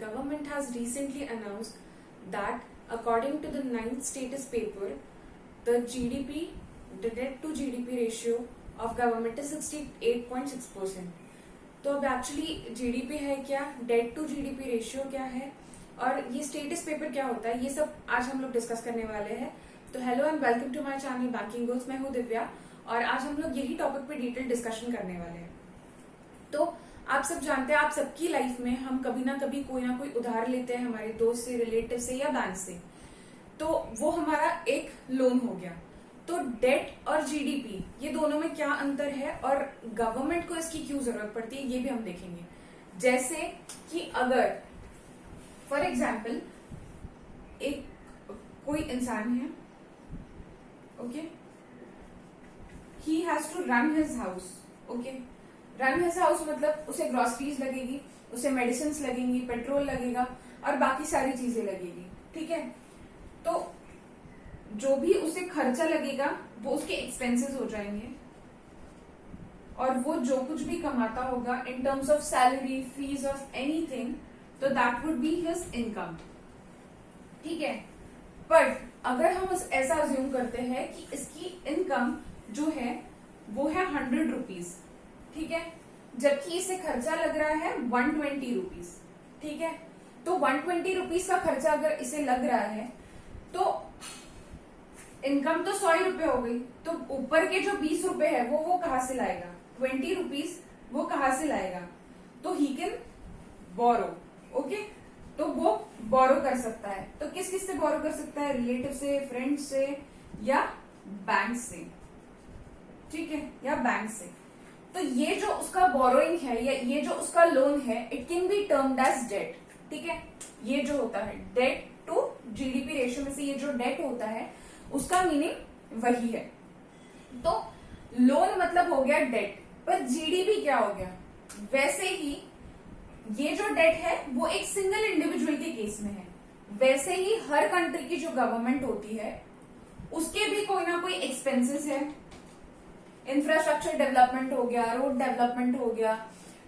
government has recently announced that according to the ninth status paper, the GDP, the debt to GDP ratio of government is 68.6%. तो अब actually GDP है क्या, date to GDP ratio क्या है और ये status paper क्या होता है, ये सब आज हम लोग डिस्कस करने वाले हैं. तो hello and welcome to my channel banking goals. मैं हूँ दिव्या और आज हम लोग यही टॉपिक पे डिटेल डिस्कशन करने वाले हैं. तो आप सब जानते हैं, आप सबकी लाइफ में हम कभी ना कोई उधार लेते हैं हमारे दोस्त से, रिलेटिव से या बैंक से. तो वो हमारा एक लोन हो गया. तो डेट और जीडीपी ये दोनों में क्या अंतर है और गवर्नमेंट को इसकी क्यों जरूरत पड़ती है ये भी हम देखेंगे. जैसे कि अगर फॉर एग्जाम्पल एक कोई इंसान है, okay, he has to run his house. Okay, run his house मतलब उसे ग्रोसरीज लगेगी, उसे मेडिसिन लगेंगी, पेट्रोल लगेगा और बाकी सारी चीजें लगेगी. ठीक है, तो जो भी उसे खर्चा लगेगा वो उसके एक्सपेंसेस हो जाएंगे और वो जो कुछ भी कमाता होगा इन टर्म्स ऑफ सैलरी, फीस और एनीथिंग, तो that would be his income. ठीक है, बट अगर हम ऐसा अज्यूम करते हैं कि इसकी इनकम जो है वो है 100 रुपीज. ठीक है, जबकि इसे खर्चा लग रहा है 120 रुपीज. ठीक है, तो 120 रुपीज का खर्चा अगर इसे लग रहा है तो इनकम तो 100 रुपए हो गई. तो ऊपर के जो 20 रुपए है वो कहां से लाएगा, 20 रुपीज वो कहां से लाएगा. तो ही कैन बोरो. ओके, तो वो बोरो कर सकता है. तो किस किस से बोरो कर सकता है, रिलेटिव से, फ्रेंड से या बैंक से. ठीक है, या बैंक से. तो ये जो उसका बोरोइंग है या ये जो उसका लोन है, it can be termed as debt. ठीक है, ये जो होता है डेट टू जीडीपी रेशियो में से ये जो डेट होता है उसका मीनिंग वही है. तो लोन मतलब हो गया डेट, पर जीडीपी क्या हो गया. वैसे ही ये जो डेट है वो एक सिंगल इंडिविजुअल के केस में है, वैसे ही हर कंट्री की जो गवर्नमेंट होती है उसके भी कोई ना कोई एक्सपेंसेस है. इंफ्रास्ट्रक्चर डेवलपमेंट हो गया, रोड डेवलपमेंट हो गया,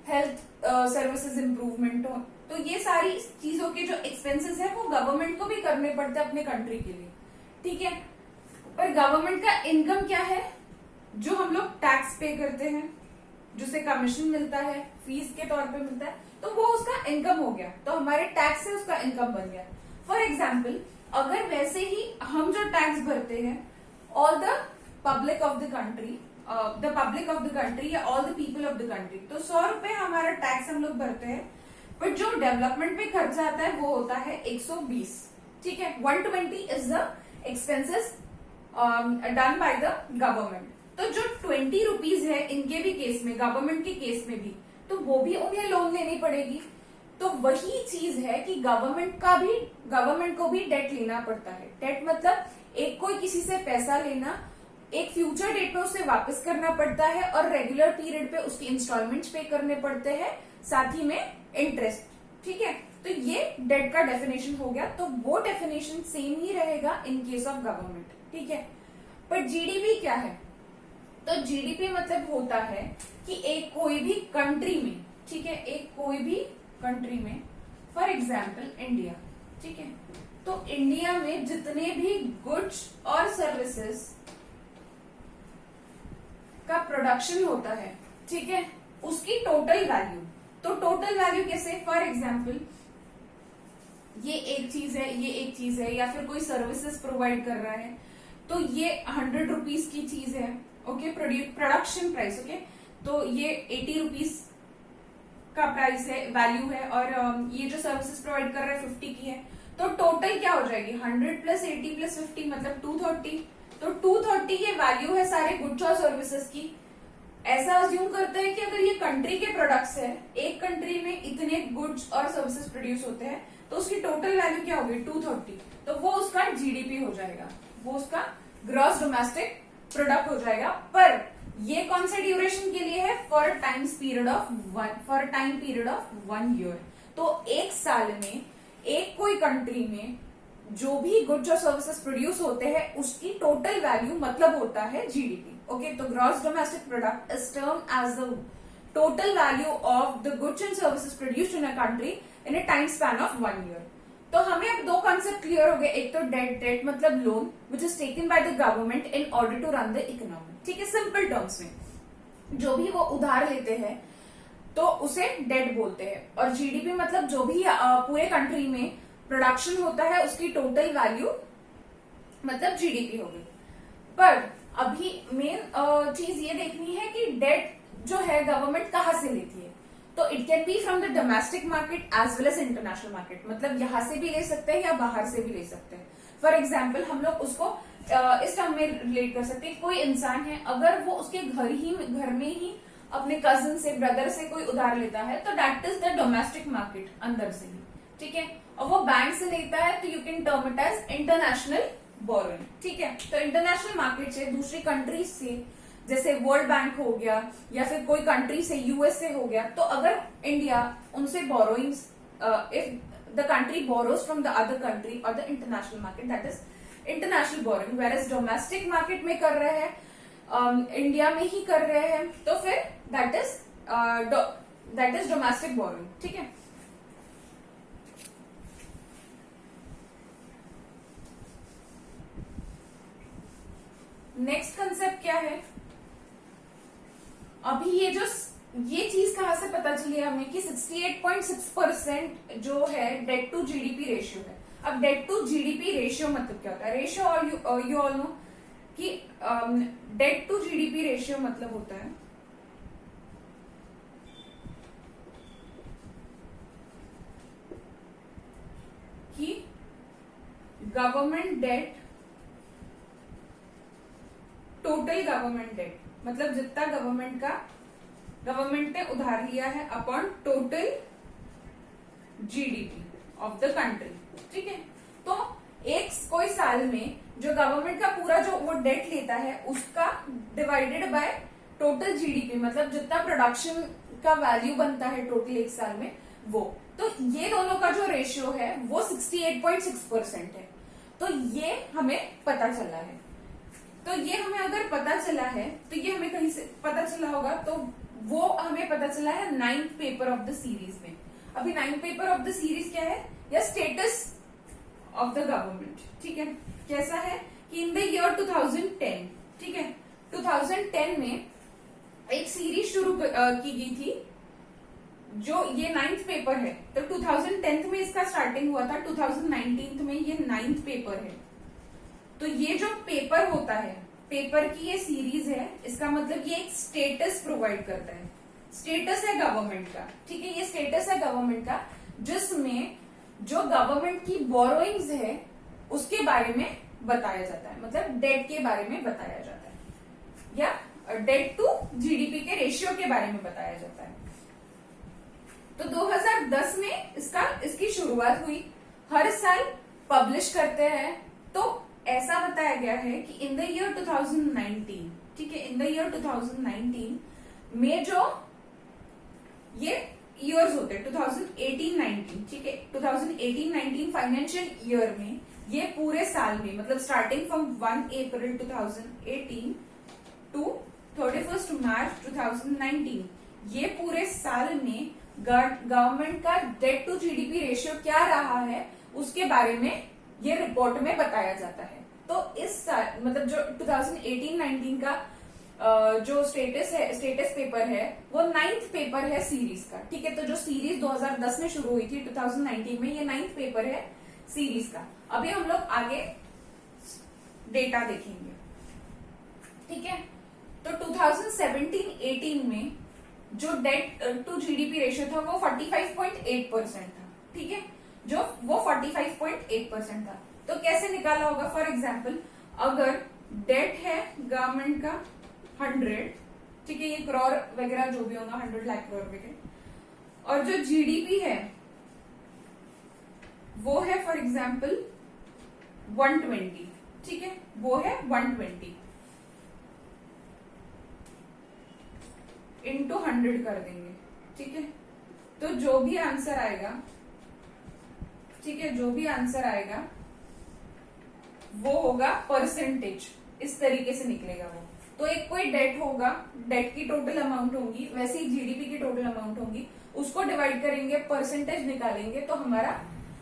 हेल्थ सर्विसेज इंप्रूवमेंट हो, तो ये सारी चीजों के जो एक्सपेंसेस है वो गवर्नमेंट को भी करने पड़ते हैं अपने कंट्री के लिए. ठीक है, पर गवर्नमेंट का इनकम क्या है, जो हम लोग टैक्स पे करते हैं, जिसे कमीशन मिलता है, फीस के तौर पे मिलता है, तो वो उसका इनकम हो गया. तो हमारे टैक्स से उसका इनकम बन गया. फॉर एग्जाम्पल अगर वैसे ही हम जो टैक्स भरते हैं, all the public of the country, या all the people of the country, तो 100 रुपए हमारा टैक्स हम लोग भरते हैं, बट जो डेवलपमेंट पे खर्चा आता है वो होता है 120. ठीक है, 120 is the expenses done by the government. तो जो 20 रुपीज है इनके भी केस में, गवर्नमेंट के केस में भी, तो वो भी उन्हें लोन लेनी पड़ेगी. तो वही चीज है कि गवर्नमेंट को भी डेट लेना पड़ता है. डेट मतलब एक कोई किसी से पैसा लेना, एक फ्यूचर डेट पे उसे वापस करना पड़ता है और रेगुलर पीरियड पे उसके इंस्टॉलमेंट्स पे करने पड़ते हैं, साथ ही में इंटरेस्ट. ठीक है, तो ये डेट का डेफिनेशन हो गया. तो वो डेफिनेशन सेम ही रहेगा इन केस ऑफ गवर्नमेंट. ठीक है, पर जीडीपी क्या है, तो जीडीपी मतलब होता है कि एक कोई भी कंट्री में, ठीक है, एक कोई भी कंट्री में, फॉर एग्जाम्पल इंडिया. ठीक है, तो इंडिया में जितने भी गुड्स और सर्विसेज का प्रोडक्शन होता है, ठीक है, उसकी टोटल वैल्यू. तो टोटल वैल्यू कैसे, फॉर एग्जाम्पल ये एक चीज है, ये एक चीज है, या फिर कोई सर्विसेज प्रोवाइड कर रहा है, तो ये 100 रुपीज की चीज है. Okay, production price. ओके, तो ये 80 रुपीज का प्राइस है, वैल्यू है, और ये जो सर्विसेज प्रोवाइड कर रहा है 50 की है. तो टोटल क्या हो जाएगी, 100 प्लस 80 प्लस 50 मतलब 230. तो 230 ये वैल्यू है सारे गुड्स और सर्विसेज की. ऐसा अज्यूम करते हैं कि अगर ये कंट्री के प्रोडक्ट्स है, एक कंट्री में इतने गुड्स और सर्विसेज प्रोड्यूस होते हैं, तो उसकी टोटल वैल्यू क्या होगी, 230. तो वो उसका जीडीपी हो जाएगा, वो उसका ग्रॉस डोमेस्टिक प्रोडक्ट हो जाएगा. पर ये कौन से ड्यूरेशन के लिए है, for time period of 1 year. तो एक साल में एक कोई कंट्री में जो भी गुड्स और सर्विसेज प्रोड्यूस होते हैं उसकी टोटल वैल्यू मतलब होता है जीडीपी. ओके, तो gross domestic product is term as the total value of the goods and services produced in a country in a time span of 1 year. तो हमें अब दो कॉन्सेप्ट क्लियर हो गए, एक तो डेट मतलब loan which is taken by the government in order to run the economy, ठीक है, सिंपल टर्म्स में जो भी वो उधार लेते हैं तो उसे डेट बोलते हैं, और जीडीपी मतलब जो भी पूरे कंट्री में प्रोडक्शन होता है उसकी टोटल वैल्यू मतलब जीडीपी होगी। पर अभी मेन चीज ये देखनी है कि डेट जो है गवर्नमेंट कहाँ से लेती है, तो it can be from the domestic market as well as international market, मतलब यहां से भी ले सकते हैं या बाहर से भी ले सकते हैं। फॉर एग्जाम्पल हम लोग उसको इस टर्म में रिलेट कर सकते हैं, कोई इंसान है अगर वो उसके घर में ही अपने कजिन से ब्रदर से कोई उधार लेता है तो that is the domestic market अंदर से ही, ठीक है, और वो बैंक से लेता है तो you can term it as international borrowing, ठीक है। तो इंटरनेशनल मार्केट से दूसरी कंट्रीज से जैसे वर्ल्ड बैंक हो गया या फिर कोई कंट्री से यूएस से हो गया, तो अगर इंडिया उनसे borrowings if the country borrows from the other country और the international market that is international borrowing, whereas domestic market में कर रहे हैं इंडिया में ही कर रहे हैं तो फिर दैट इज डोमेस्टिक बोरोइंग, ठीक है। नेक्स्ट कंसेप्ट क्या है, अभी ये चीज कहां से पता चली हमें कि 68.6% जो है डेट टू जीडीपी रेशियो है। अब डेट टू जीडीपी रेशियो मतलब क्या होता है, रेशियो और यू ऑल नो कि डेट टू जीडीपी रेशियो मतलब होता है कि government debt total government debt, मतलब जितना गवर्नमेंट ने उधार लिया है upon total GDP of the country, ठीक है। तो कोई साल में जो गवर्नमेंट का पूरा जो वो डेट लेता है उसका डिवाइडेड बाय टोटल जीडीपी, मतलब जितना प्रोडक्शन का वैल्यू बनता है टोटल एक साल में वो, तो ये दोनों का जो रेशियो है वो 68.6% है। तो ये हमें पता चला है, तो ये हमें अगर पता चला है तो ये हमें कहीं से पता चला होगा, तो वो हमें पता चला है 9th paper of the series में। अभी 9th paper of the series क्या है, या स्टेटस ऑफ द गवर्नमेंट, ठीक है। कैसा है कि इन द ईयर 2010, ठीक है, 2010 में एक सीरीज शुरू की गई थी जो ये 9th पेपर है, तो 2010 में इसका स्टार्टिंग हुआ था, 2019 में ये 9th पेपर है। तो ये जो पेपर होता है, पेपर की ये सीरीज है, इसका मतलब ये एक स्टेटस प्रोवाइड करता है, स्टेटस है गवर्नमेंट का, ठीक है, ये स्टेटस है गवर्नमेंट का जिसमें जो गवर्नमेंट की बोरोइंग्स है उसके बारे में बताया जाता है, मतलब डेट के बारे में बताया जाता है या डेट टू जीडीपी के रेशियो के बारे में बताया जाता है। तो 2010 में इसकी शुरुआत हुई, हर साल पब्लिश करते हैं। तो ऐसा बताया गया है कि इन द ईयर 2019, ठीक है, इन द ईयर 2019 में जो ये ईयर्स होते हैं 2018-19, ठीक है, 2018-19 फाइनेंशियल ईयर में ये पूरे साल में, मतलब स्टार्टिंग फ्रॉम 1 अप्रैल 2018 टू 31 मार्च 2019, ये पूरे साल में गवर्नमेंट का डेट टू जीडीपी रेशियो क्या रहा है उसके बारे में ये रिपोर्ट में बताया जाता है। तो इस साल मतलब जो 2018-19 का जो स्टेटस पेपर है वो 9th पेपर है सीरीज का, ठीक है। तो जो सीरीज 2010 में शुरू हुई थी 2019 में, ये 9th पेपर है सीरीज का। अभी हम लोग आगे डेटा देखेंगे, ठीक है। तो 2017-18 में जो डेट टू जीडीपी रेशियो था वो 45.8% था, ठीक है, जो वो 45.8% था। तो कैसे निकाला होगा, फॉर एग्जाम्पल अगर डेट है गवर्नमेंट का 100, ठीक है, ये करोड़ वगैरह जो भी होगा 100 लाख करोड़ वगैरह, और जो जीडीपी है वो है फॉर एग्जाम्पल 120, ठीक है, वो है 120 इंटू 100 कर देंगे, ठीक है। तो जो भी आंसर आएगा, ठीक है, जो भी आंसर आएगा वो होगा परसेंटेज, इस तरीके से निकलेगा वो, तो एक कोई डेट होगा, डेट की टोटल अमाउंट होगी, वैसे ही जीडीपी की टोटल अमाउंट होगी, उसको डिवाइड करेंगे, परसेंटेज निकालेंगे, तो हमारा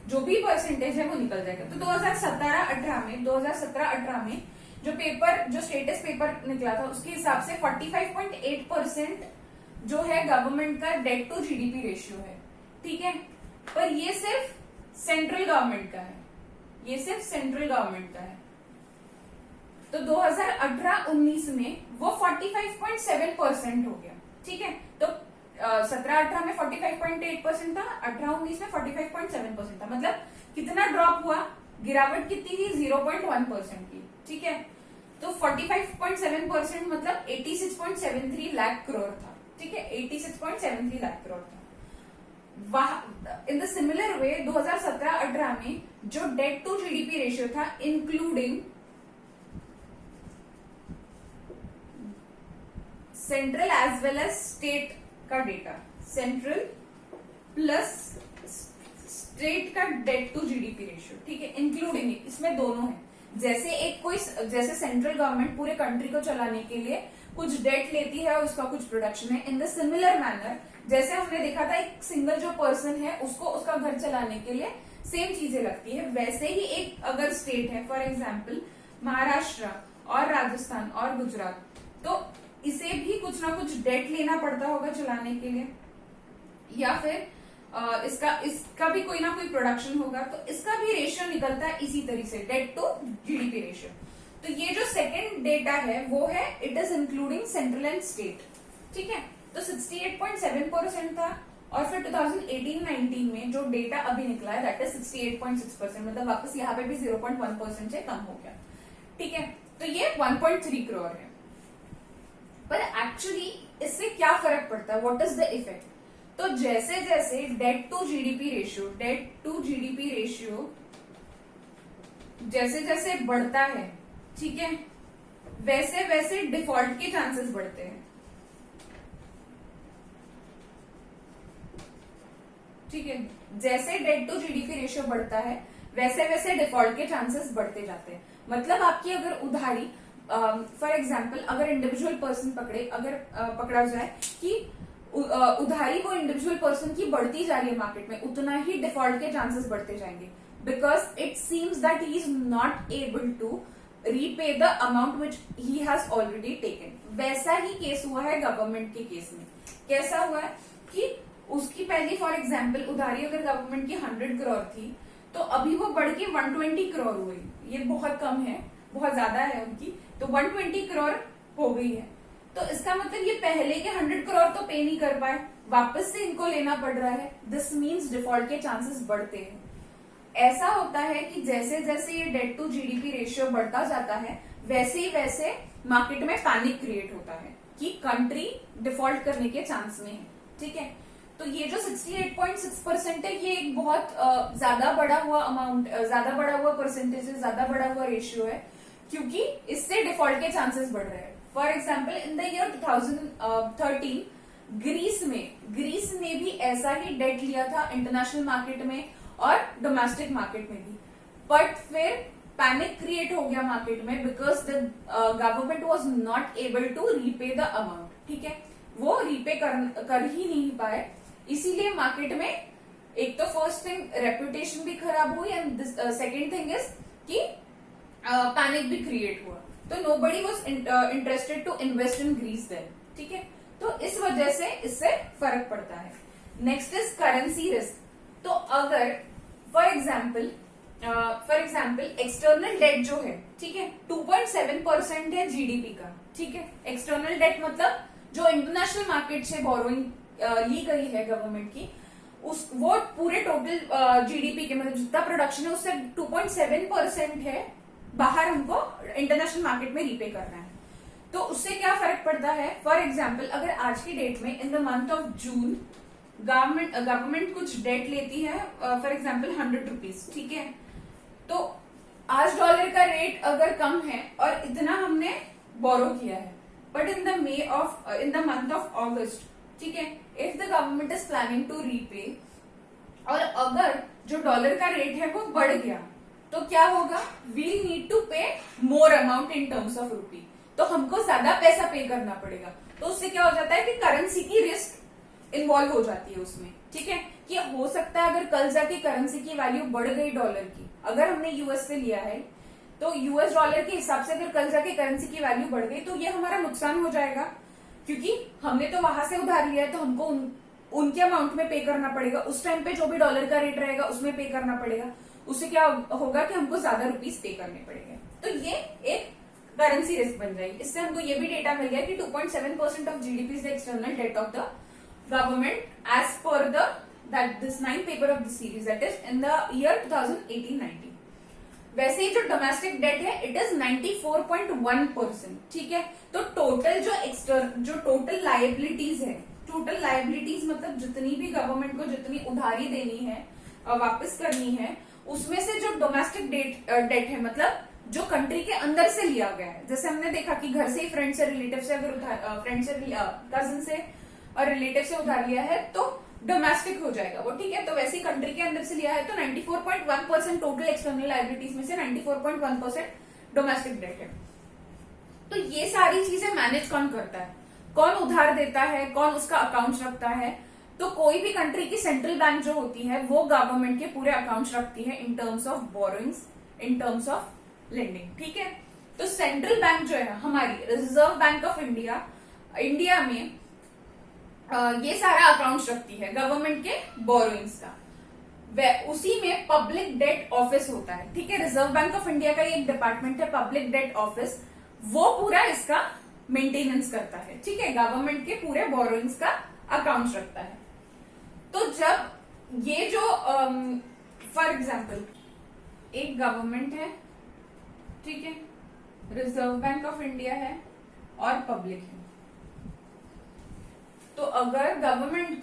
जो भी परसेंटेज है वो निकल जाएगा। तो 2017-18 में जो पेपर, जो स्टेटस पेपर निकला था, उसके हिसाब से 45.8% जो है गवर्नमेंट का डेट टू जीडीपी रेशियो है, ठीक है। पर ये सिर्फ सेंट्रल गवर्नमेंट का है, ये सिर्फ सेंट्रल गवर्नमेंट का है। तो 2018-19 में वो 45.7% हो गया, ठीक है। तो 17-18 में 45.8% था, 18-19 में 45.7% था। मतलब कितना ड्रॉप हुआ, गिरावट कितनी थी, 0.1% की, ठीक है। तो 45.7% मतलब 86.73 लाख करोड़ था, ठीक है, 86.73 लाख करोड़ था। इन द सिमिलर वे 2017-18 में जो डेट टू जीडीपी रेशियो था, including central as well as state का डेटा, सेंट्रल प्लस स्टेट का डेट टू जीडीपी रेशियो, ठीक है, इंक्लूडिंग, इसमें दोनों है। जैसे एक कोई, जैसे सेंट्रल गवर्नमेंट पूरे कंट्री को चलाने के लिए कुछ डेट लेती है और उसका कुछ प्रोडक्शन है, इन द सिमिलर मैनर जैसे हमने देखा था एक सिंगल जो पर्सन है उसको उसका घर चलाने के लिए सेम चीजें लगती है, वैसे ही एक अगर स्टेट है, फॉर एग्जाम्पल महाराष्ट्र और राजस्थान और गुजरात, तो इसे भी कुछ ना कुछ डेट लेना पड़ता होगा चलाने के लिए, या फिर इसका भी कोई ना कोई प्रोडक्शन होगा, तो इसका भी रेशियो निकलता है इसी तरीके से, डेट टू जीडीपी रेशियो। तो ये जो सेकेंड डेटा है वो है it is including central and state, ठीक है। तो 68.7% था, और फिर 2018-19 में जो डेटा अभी निकला है दैट इज 68.6%, मतलब वापस यहाँ पे भी 0.1% से कम हो गया, ठीक है। तो ये 1.3 करोड़ है। पर एक्चुअली इससे क्या फर्क पड़ता है, व्हाट इज द इफेक्ट? तो जैसे जैसे डेट टू जीडीपी रेशियो जैसे जैसे बढ़ता है, ठीक है, वैसे वैसे डिफॉल्ट के चांसेस बढ़ते हैं, ठीक है। जैसे डेट टू जीडीपी रेशियो बढ़ता है वैसे वैसे डिफॉल्ट के चांसेस बढ़ते जाते हैं। मतलब आपकी अगर उधारी, फॉर एग्जाम्पल अगर इंडिविजुअल पर्सन पकड़ा जाए कि उधारी वो इंडिविजुअल पर्सन की बढ़ती जा रही है मार्केट में, उतना ही डिफॉल्ट के चांसेस बढ़ते जाएंगे, because it seems that he is not able to repay the amount which he has already taken. वैसा ही केस हुआ है गवर्नमेंट के केस में। कैसा हुआ है कि उसकी पहली, फॉर एग्जाम्पल उधारी अगर गवर्नमेंट की 100 करोड़ थी, तो अभी वो बढ़ के 120 करोड़ हुई। ये बहुत कम है, बहुत ज्यादा है उनकी, तो 120 करोड़ हो गई है। तो इसका मतलब ये पहले के 100 करोड़ तो पे नहीं कर पाए, वापस से इनको लेना पड़ रहा है। दिस मीन्स डिफॉल्ट के चांसेस बढ़ते हैं। ऐसा होता है कि जैसे जैसे ये डेट टू जीडीपी रेशियो बढ़ता जाता है, वैसे ही वैसे मार्केट में पैनिक क्रिएट होता है कि कंट्री डिफॉल्ट करने के चांस में है, ठीक है। तो ये जो 68.6% है, ये एक बहुत ज्यादा बड़ा हुआ अमाउंट, ज्यादा बड़ा हुआ परसेंटेज, ज्यादा बड़ा हुआ रेशियो है, क्योंकि इससे डिफॉल्ट के चांसेस बढ़ रहे हैं। For example in the year 2013 Greece ने भी ऐसा ही डेट लिया था इंटरनेशनल मार्केट में और डोमेस्टिक मार्केट में भी, बट फिर पैनिक क्रिएट हो गया मार्केट में because the government was not able to repay the amount, ठीक है। वो रीपे कर ही नहीं पाए, इसीलिए मार्केट में एक तो फर्स्ट थिंग रेपुटेशन भी खराब हुई, एंड सेकेंड थिंग इज कि पैनिक भी क्रिएट हुआ। तो nobody was interested to invest in Greece then, ठीक है। तो इस वजह से इससे फर्क पड़ता है। Next is currency risk. तो अगर फॉर एग्जाम्पल एक्सटर्नल डेट जो है, ठीक है, 2.7% है जीडीपी का, ठीक है। एक्सटर्नल डेट मतलब जो इंटरनेशनल मार्केट से बोरोइंग ली गई है गवर्नमेंट की, वो पूरे टोटल जीडीपी के, मतलब जितना प्रोडक्शन है उससे 2.7% है, बाहर हमको इंटरनेशनल मार्केट में रीपे करना है। तो उससे क्या फर्क पड़ता है? फॉर एग्जाम्पल अगर आज की डेट में इन the month of June government कुछ डेट लेती है, फॉर एग्जाम्पल 100 रुपीज, ठीक है। तो आज डॉलर का रेट अगर कम है और इतना हमने बोरो किया है, but in the month of August, ठीक है, if the government is planning to repay, और अगर जो डॉलर का रेट है वो बढ़ गया, तो क्या होगा? वी नीड टू पे more amount in terms of रूपी। तो हमको ज्यादा पैसा पे करना पड़ेगा। तो उससे क्या हो जाता है कि करेंसी की रिस्क इन्वॉल्व हो जाती है उसमें, ठीक है। कि हो सकता है अगर कल जाके करेंसी की वैल्यू बढ़ गई डॉलर की, अगर हमने यूएस से लिया है तो यूएस डॉलर के हिसाब से अगर कल जाके करेंसी की वैल्यू बढ़ गई तो ये हमारा नुकसान हो जाएगा, क्योंकि हमने तो वहां से उधार लिया है तो हमको उनके अमाउंट में पे करना पड़ेगा। उस टाइम पे जो भी डॉलर का रेट रहेगा उसमें पे करना पड़ेगा। उससे क्या होगा कि हमको ज्यादा रुपीस पे करने पड़ेंगे। तो ये एक करेंसी रिस्क बन जाएगी। इससे हमको ये भी डेटा मिल गया कि 2.7% of GDP is the external debt of the government as per this 9th paper of the series, that is in the year 2018-19। वैसे ही जो डोमेस्टिक डेट है इट इज 94.1%, ठीक है। तो टोटल जो टोटल लायबिलिटीज है, टोटल लायबिलिटीज मतलब जितनी भी गवर्नमेंट को जितनी उधारी देनी है और वापस करनी है, उसमें से जो डोमेस्टिक डेट है मतलब जो कंट्री के अंदर से लिया गया है। जैसे हमने देखा कि घर से ही फ्रेंड से रिलेटिव से अगर फ्रेंड से कजिन से और रिलेटिव से उधार लिया है तो डोमेस्टिक हो जाएगा वो, ठीक है। तो वैसे ही कंट्री के अंदर से लिया है तो 94.1% टोटल एक्सटर्नल लायबिलिटीज में से 94.1% डोमेस्टिक डेट है। तो ये सारी चीजें मैनेज कौन करता है, कौन उधार देता है, कौन उसका अकाउंट रखता है। तो कोई भी कंट्री की सेंट्रल बैंक जो होती है वो गवर्नमेंट के पूरे अकाउंट्स रखती है इन terms of borrowings, in terms of lending, ठीक है। तो सेंट्रल बैंक जो है हमारी रिजर्व बैंक ऑफ इंडिया में ये सारा अकाउंट्स रखती है गवर्नमेंट के बोरोइंग्स का। उसी में पब्लिक डेट ऑफिस होता है, ठीक है। रिजर्व बैंक ऑफ इंडिया का एक डिपार्टमेंट है पब्लिक डेट ऑफिस, वो पूरा इसका मेंटेनेंस करता है, ठीक है। गवर्नमेंट के पूरे बोरोइंग्स का अकाउंट रखता है। तो जब ये जो फॉर एग्जाम्पल एक गवर्नमेंट है, ठीक है, रिजर्व बैंक ऑफ इंडिया है और पब्लिक है। तो अगर गवर्नमेंट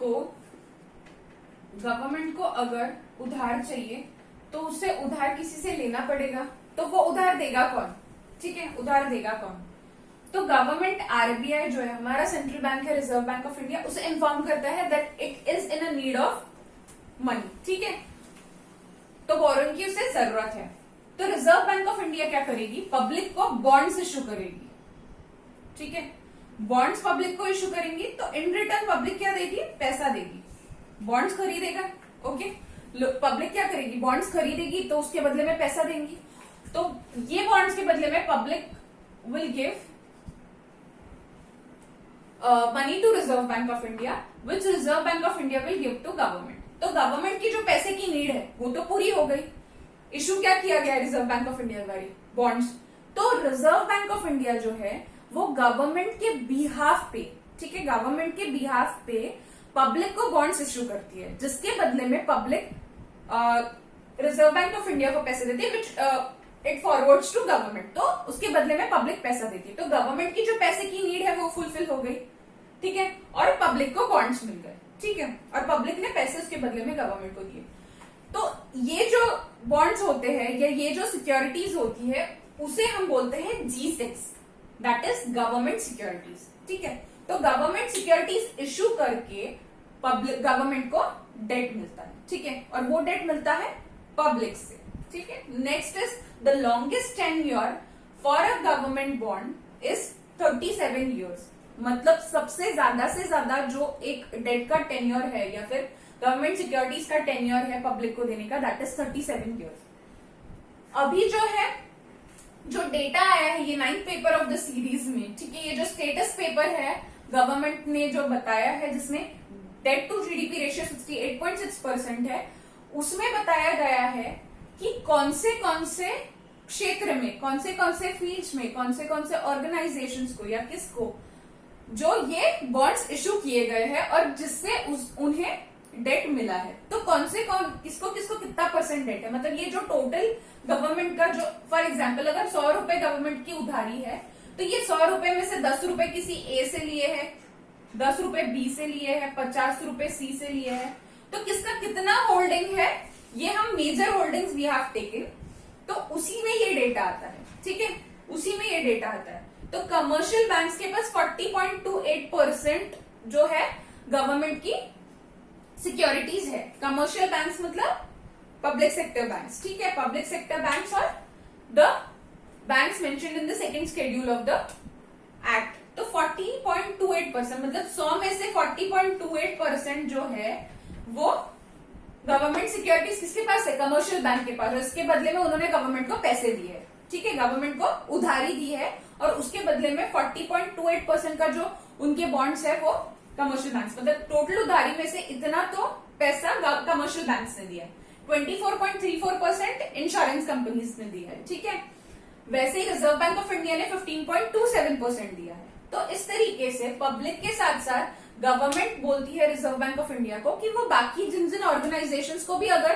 को अगर उधार चाहिए तो उसे उधार किसी से लेना पड़ेगा। तो वो उधार देगा कौन, ठीक है, उधार देगा कौन। तो गवर्नमेंट आरबीआई जो है हमारा सेंट्रल बैंक है, रिजर्व बैंक ऑफ इंडिया, उसे इन्फॉर्म करता है that it is in a need of money, ठीक है। तो बोरोइंग की उसे जरूरत है। तो रिजर्व बैंक ऑफ इंडिया क्या करेगी, पब्लिक को बॉन्ड्स इश्यू करेगी, ठीक है। बॉन्ड्स पब्लिक को इश्यू करेंगी तो इन रिटर्न पब्लिक क्या देगी, पैसा देगी, बॉन्ड्स खरीदेगा, ओके। पब्लिक क्या करेगी, बॉन्ड्स खरीदेगी तो उसके बदले में पैसा देंगी। तो ये बॉन्ड्स के बदले में public will give money to Reserve Bank of India, which Reserve Bank of India will give to government. तो गवर्नमेंट की जो पैसे की नीड है वो तो पूरी हो गई। इशू क्या किया गया रिजर्व बैंक ऑफ इंडिया द्वारा, बॉन्ड्स। तो रिजर्व बैंक ऑफ इंडिया जो है वो गवर्नमेंट के बिहाफ पे, ठीक है, गवर्नमेंट के बिहाफ पे पब्लिक को बॉन्ड्स इश्यू करती है, जिसके बदले में public Reserve Bank of India को पैसे देती है, which it forwards to government. तो उसके बदले में पब्लिक पैसा देती है। तो गवर्नमेंट की जो पैसे की नीड है वो फुलफिल हो गई, ठीक है, और पब्लिक को बॉन्ड्स मिल गए, ठीक है, और पब्लिक ने पैसे उसके बदले में गवर्नमेंट को दिए। तो ये जो बॉन्ड्स होते हैं या ये जो सिक्योरिटीज होती है उसे हम बोलते हैं G6, that is government securities, ठीक है। तो गवर्नमेंट सिक्योरिटीज इश्यू करके पब्लिक गवर्नमेंट को डेट मिलता है, ठीक है, और वो डेट मिलता है पब्लिक से, ठीक है। Next is the longest tenure for a government bond is 37 years. मतलब सबसे ज्यादा से ज्यादा जो एक डेट का टेन्योर है या फिर गवर्नमेंट सिक्योरिटीज का टेन्योर है पब्लिक को देने का, दैट इज 37 ईयर्स। अभी जो है जो डेटा आया है ये 9th paper of the series में, ठीक है, ये जो स्टेटस पेपर है गवर्नमेंट ने जो बताया है जिसमें डेट टू जीडीपी रेशियो 68.6% है, उसमें बताया गया है कि कौन से क्षेत्र में, कौन से फील्ड्स में, कौन से ऑर्गेनाइजेशंस को या किसको जो ये बॉन्ड्स इश्यू किए गए हैं और जिससे उन्हें डेट मिला है। तो किसको कितना परसेंट डेट है, मतलब ये जो टोटल गवर्नमेंट का जो फॉर एग्जांपल अगर 100 रुपए गवर्नमेंट की उधारी है तो ये 100 रुपए में से 10 रुपए किसी ए से लिए है, 10 रुपए बी से लिए है, 50 रुपए सी से लिए है। तो किसका कितना होल्डिंग है ये हम major holdings we have taken, तो उसी में ये डेटा आता है, ठीक है, उसी में ये डेटा आता है। तो कमर्शियल बैंक्स के पास 40.28% जो है गवर्नमेंट की सिक्योरिटीज है। कमर्शियल बैंक्स मतलब पब्लिक सेक्टर बैंक्स, ठीक है, पब्लिक सेक्टर बैंक्स और the banks mentioned in the second schedule of the act, तो 40.28% मतलब 100 में से 40.28% जो है वो गवर्नमेंट सिक्योरिटीज किसके पास है, कमर्शियल बैंक के पास, और इसके बदले में उन्होंने गवर्नमेंट को पैसे दिए, ठीक है, गवर्नमेंट को उधारी दी है, और उसके बदले में 40.28% का जो उनके बॉन्ड्स है वो कमर्शियल बैंक, मतलब टोटल उधारी में से इतना तो पैसा कमर्शियल बैंक ने दिया है, 24.34% इंश्योरेंस कंपनीज ने दिया है, ठीक है। वैसे ही रिजर्व बैंक ऑफ इंडिया ने 15.27% दिया है। तो इस तरीके से पब्लिक के साथ साथ गवर्नमेंट बोलती है रिजर्व बैंक ऑफ इंडिया को कि वो बाकी जिन जिन ऑर्गेनाइजेशंस को भी अगर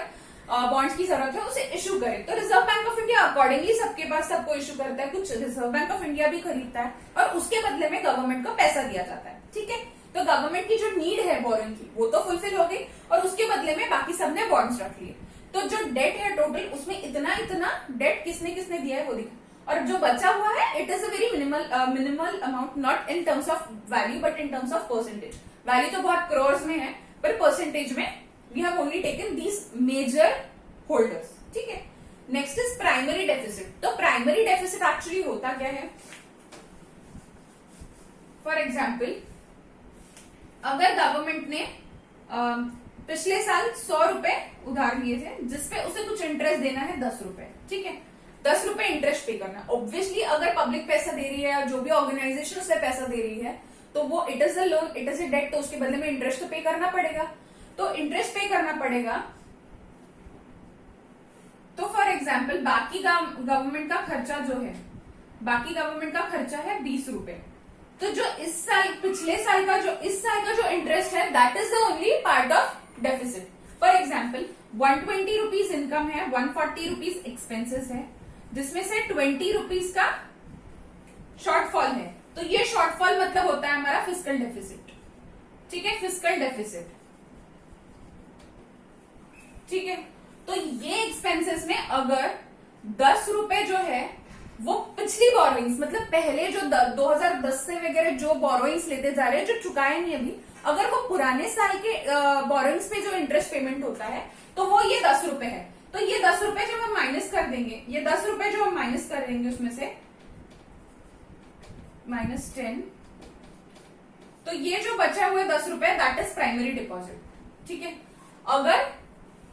बॉन्ड्स की जरूरत है उसे इशू करे, तो reserve Bank of India accordingly सबके पास सबको इशू करता है, कुछ रिजर्व बैंक ऑफ इंडिया भी खरीदता है और उसके बदले में गवर्नमेंट को पैसा दिया जाता है, ठीक है। तो गवर्नमेंट की जो नीड है बोरिंग की वो तो फुलफिल हो गई और उसके बदले में बाकी सबने बॉन्ड्स रख लिए। तो जो डेट है टोटल उसमें इतना इतना डेट किसने किसने दिया है वो दिखा, और जो बचा हुआ है it is a very minimal amount, not in terms of value but in terms of percentage. Value तो बहुत करोड़ में है पर परसेंटेज में we have only taken these major holders, ठीक है। Next is primary deficit. तो प्राइमरी डेफिसिट एक्चुअली होता क्या है, फॉर एग्जाम्पल अगर गवर्नमेंट ने पिछले साल 100 रुपए उधार लिए थे जिसपे उसे कुछ इंटरेस्ट देना है 10 रुपए, ठीक है, 10 रुपए इंटरेस्ट पे करना। ऑब्वियसली अगर पब्लिक पैसा दे रही है या जो भी ऑर्गेनाइजेशन उसे पैसा दे रही है तो वो it is a loan, it is a debt, तो उसके बदले में इंटरेस्ट तो पे करना पड़ेगा। तो इंटरेस्ट पे करना पड़ेगा। तो फॉर एग्जाम्पल बाकी गवर्नमेंट का खर्चा जो है, बाकी गवर्नमेंट का खर्चा है 20 रुपए, तो जो इस साल पिछले साल का जो इस साल का जो इंटरेस्ट है that is the only part of deficit. For example 120 rupees income है, 140 रुपीज एक्सपेंसेस है, जिसमें से 20 रुपीज का शॉर्टफॉल है, तो ये शॉर्टफॉल मतलब होता है हमारा फिस्कल डेफिसिट, ठीक है, फिस्कल डेफिसिट, ठीक है। तो ये एक्सपेंसेस में अगर 10 रुपए जो है वो पिछली बोरोइंग्स मतलब पहले जो 2010 से वगैरह जो बोरोइंग्स लेते जा रहे हैं जो चुकाए नहीं अभी, अगर वो पुराने साल के बोरोइंग्स पे जो इंटरेस्ट पेमेंट होता है तो वो ये 10 रुपए है। तो ये 10 रुपए जब हम माइनस कर देंगे, ये 10 रुपए जो हम माइनस कर देंगे उसमें से -10, तो ये जो बचा हुआ 10 रुपए दैट इज प्राइमरी डिपॉजिट, ठीक है। अगर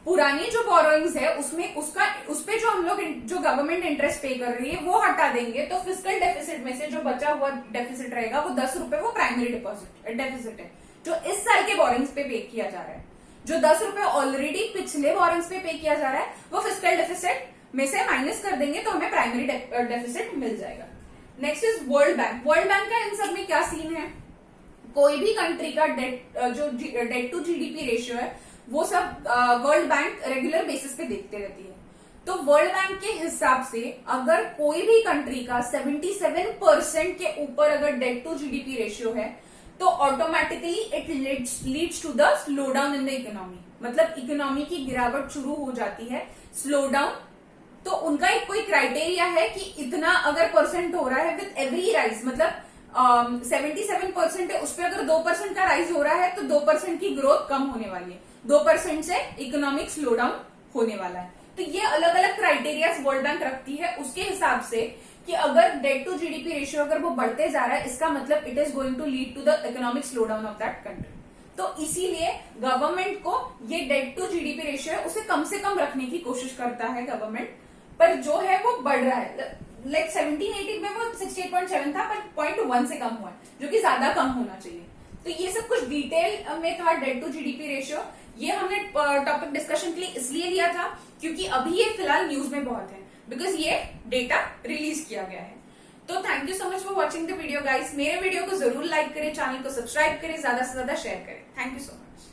पुरानी जो बोरोइंग्स है उसमें उसपे जो हम लोग जो गवर्नमेंट इंटरेस्ट पे कर रही है वो हटा देंगे तो फिस्कल डेफिसिट में से जो बचा हुआ डेफिसिट रहेगा वो 10 रुपए वो प्राइमरी डिपॉजिट डेफिसिट है जो इस साल के बोरोइंग्स पे किया जा रहा है। जो 10 रुपए ऑलरेडी पिछले बोरोइंग्स पे किया जा रहा है वो फिस्कल डेफिसिट में से माइनस कर देंगे तो हमें प्राइमरी डेफिसिट मिल जाएगा। Next is world bank. World bank का इन सब में क्या सीन है, कोई भी कंट्री का डेट टू जीडीपी रेशियो है वो सब वर्ल्ड बैंक रेगुलर बेसिस पे देखते रहती है। तो वर्ल्ड बैंक के हिसाब से अगर कोई भी कंट्री का 77% के ऊपर अगर डेट टू जीडीपी रेशियो है तो automatically it leads to the slow down in the economy, मतलब इकोनॉमी की गिरावट शुरू हो जाती है, स्लो डाउन। तो उनका एक कोई क्राइटेरिया है कि इतना अगर परसेंट हो रहा है विद एवरी राइज, मतलब 77% है उस पर अगर 2% का राइज हो रहा है तो 2% की ग्रोथ कम होने वाली है, 2% से इकोनॉमिक स्लो डाउन होने वाला है। तो ये अलग अलग क्राइटेरिया वर्ल्ड बैंक रखती है उसके हिसाब से कि अगर डेट टू जीडीपी रेशियो अगर वो बढ़ते जा रहा है इसका मतलब it is going to lead to the economic slow down of that country. तो इसीलिए गवर्नमेंट को ये डेट टू जीडीपी रेशियो है उसे कम से कम रखने की कोशिश करता है गवर्नमेंट, पर जो है वो बढ़ रहा है। लाइक 17-18 में वो 68.7 था पर 0.1 से कम हुआ है जो कि ज्यादा कम होना चाहिए। तो ये सब कुछ डिटेल में था डेट टू जीडीपी रेशियो। ये हमने टॉपिक डिस्कशन के लिए इसलिए लिया था क्योंकि अभी ये फिलहाल न्यूज में बहुत है बिकॉज ये डेटा रिलीज किया गया है। तो thank you so much for watching the video guys. मेरे वीडियो को जरूर लाइक करें, चैनल को सब्सक्राइब करें, ज्यादा से ज्यादा शेयर करें। Thank you so much.